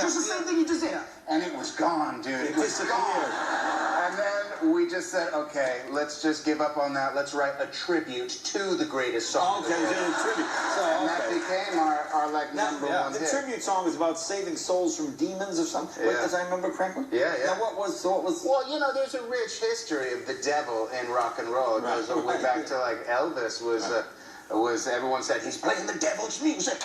just the same thing you just did. And it was gone, dude. It was gone. And then we just said, okay, let's just give up on that. Let's write a tribute to the greatest song. Okay, a tribute. And that became our like number one hit. The tribute song is about saving souls from demons or something. As I remember correctly. Yeah. Now what was? Well, you know, there's a rich history of the devil in rock and roll. It goes all the way back to like Elvis was everyone said he's playing the devil's music.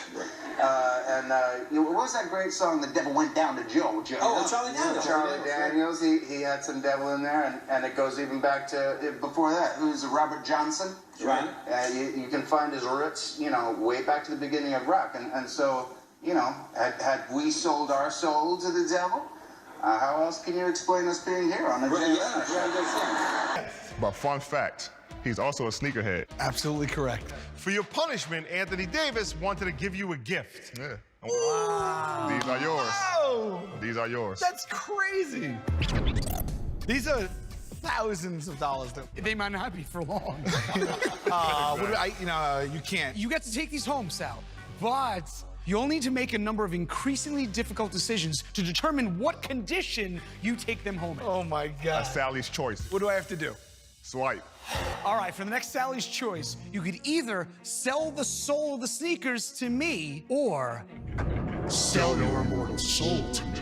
What was that great song? The devil went down to Joe. Oh, Charlie Daniels. Charlie Daniels. He had some devil in there, and it goes even back to before that. Who's Robert Johnson? Right. You can find his roots, you know, way back to the beginning of rock, and so, you know, had we sold our soul to the devil? How else can you explain us being here on a But fun fact, he's also a sneakerhead. Absolutely correct. For your punishment, Anthony Davis wanted to give you a gift. Yeah. Wow. These are yours. Wow. These are yours. That's crazy. These are thousands of dollars. They might not be for long. You can't. You get to take these home, Sal, but you'll need to make a number of increasingly difficult decisions to determine what condition you take them home in. Oh my God. That's Sally's choice. What do I have to do? Swipe. All right, for the next Sally's choice, you could either sell the soul of the sneakers to me, or sell your immortal soul to me.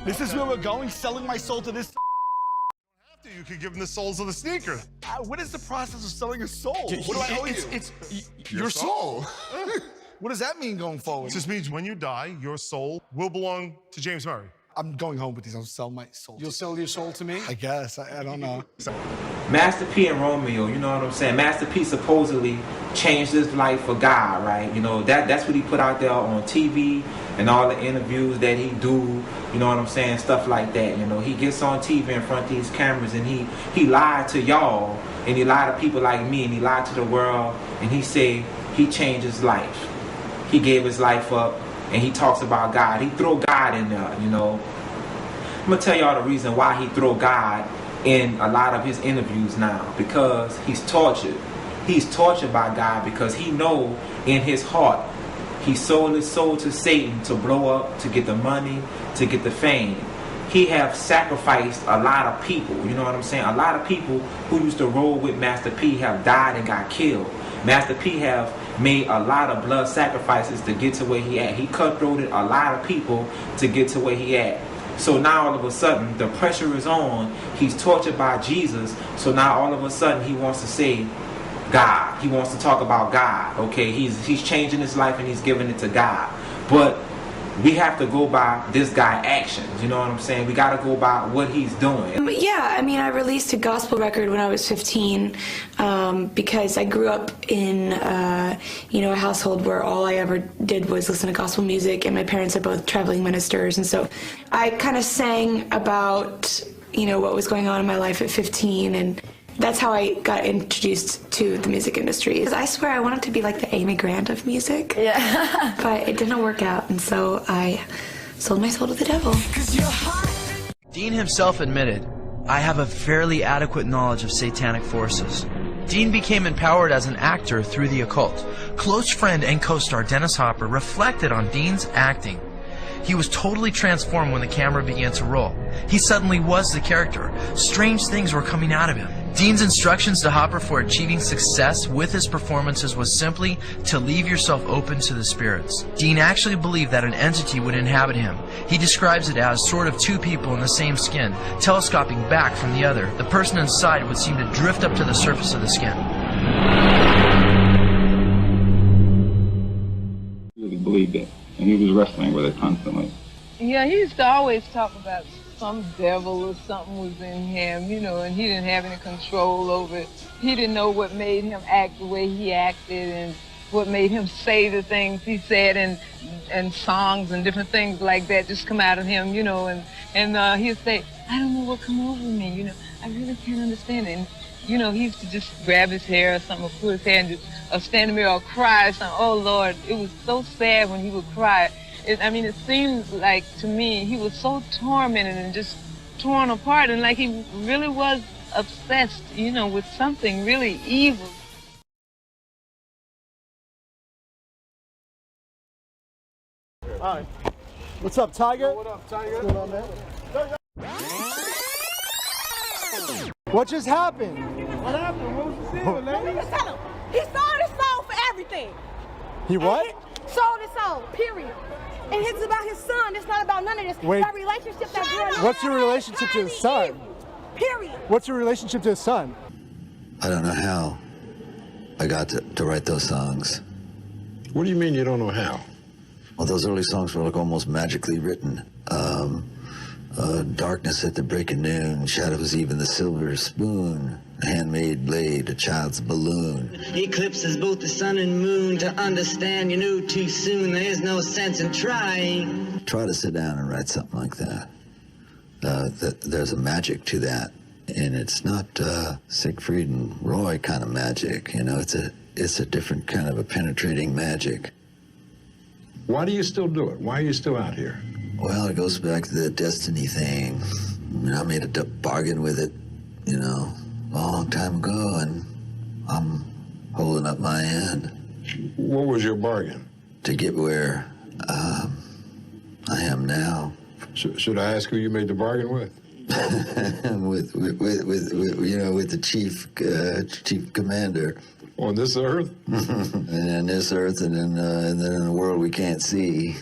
This is where we're going, selling my soul to this. You could give him the souls of the sneakers. What is the process of selling a soul? What do I owe you? It's your soul. What does that mean going forward? It just means when you die, your soul will belong to James Murray. I'm going home with these. I'll sell my soul. You'll sell your soul to me? I guess. I don't know. Master P and Romeo, you know what I'm saying? Master P supposedly changed his life for God, right? You know, that's what he put out there on TV and all the interviews that he do, you know what I'm saying? Stuff like that, you know. He gets on TV in front of these cameras and he lied to y'all, and he lied to people like me, and he lied to the world, and he said he changed his life. He gave his life up, and he talks about God. He throw God in there, you know. I'm gonna tell y'all the reason why he throw God in a lot of his interviews now, because he's tortured. He's tortured by God because he know in his heart he sold his soul to Satan to blow up, to get the money, to get the fame. He have sacrificed a lot of people, you know what I'm saying? A lot of people who used to roll with Master P have died and got killed. Master P have made a lot of blood sacrifices to get to where he at. He cutthroated a lot of people to get to where he at. So now all of a sudden the pressure is on. He's tortured by Jesus. So now all of a sudden he wants to say God. He wants to talk about God. Okay, he's changing his life and he's giving it to God. But we have to go by this guy's actions, you know what I'm saying? We got to go by what he's doing. Yeah, I mean, I released a gospel record when I was 15 because I grew up in, a household where all I ever did was listen to gospel music, and my parents are both traveling ministers, and so I kind of sang about, what was going on in my life at 15, and that's how I got introduced to the music industry. Because I swear I wanted to be like the Amy Grant of music. Yeah. But it didn't work out, and so I sold my soul to the devil. Dean himself admitted, "I have a fairly adequate knowledge of satanic forces." Dean became empowered as an actor through the occult. Close friend and co-star Dennis Hopper reflected on Dean's acting. He was totally transformed when the camera began to roll. He suddenly was the character. Strange things were coming out of him. Dean's instructions to Hopper for achieving success with his performances was simply to leave yourself open to the spirits. Dean actually believed that an entity would inhabit him. He describes it as sort of two people in the same skin, telescoping back from the other. The person inside would seem to drift up to the surface of the skin. He really believed it, and he was wrestling with it constantly. Yeah, he used to always talk about some devil or something was in him, and he didn't have any control over it. He didn't know what made him act the way he acted and what made him say the things he said and songs and different things like that just come out of him, and he'd say, I don't know what come over me, I really can't understand it. And, he used to just grab his hair or something, or pull his hair and just stand there or cry or something. Oh, Lord, it was so sad when he would cry. It seemed like, to me, he was so tormented and just torn apart, and like he really was obsessed, with something really evil. All right. What's up, Tiger? What up, Tiger? What's going on, man? What just happened? What happened? What was the deal, lady? Tell him. He sold his soul for everything. He what? Sold his soul, period. And it's about his son. It's not about none of this. Wait. That relationship that's going on. What's your relationship to his son? Period. What's your relationship to his son? I don't know how I got to write those songs. What do you mean you don't know how? Well, those early songs were like almost magically written. Darkness at the break of noon, shadows even the silver spoon, a handmade blade, a child's balloon. Eclipses both the sun and moon. To understand, you knew too soon. There is no sense in trying. Try to sit down and write something like that. There's a magic to that, and it's not Siegfried and Roy kind of magic. You know, it's a different kind of a penetrating magic. Why do you still do it? Why are you still out here? Well, it goes back to the destiny thing. I mean, I made a bargain with it, you know, a long time ago, and I'm holding up my end. What was your bargain? To get where I am now. Should I ask who you made the bargain with? with you know, with the chief commander. On this earth? And on this earth, and then in a world we can't see.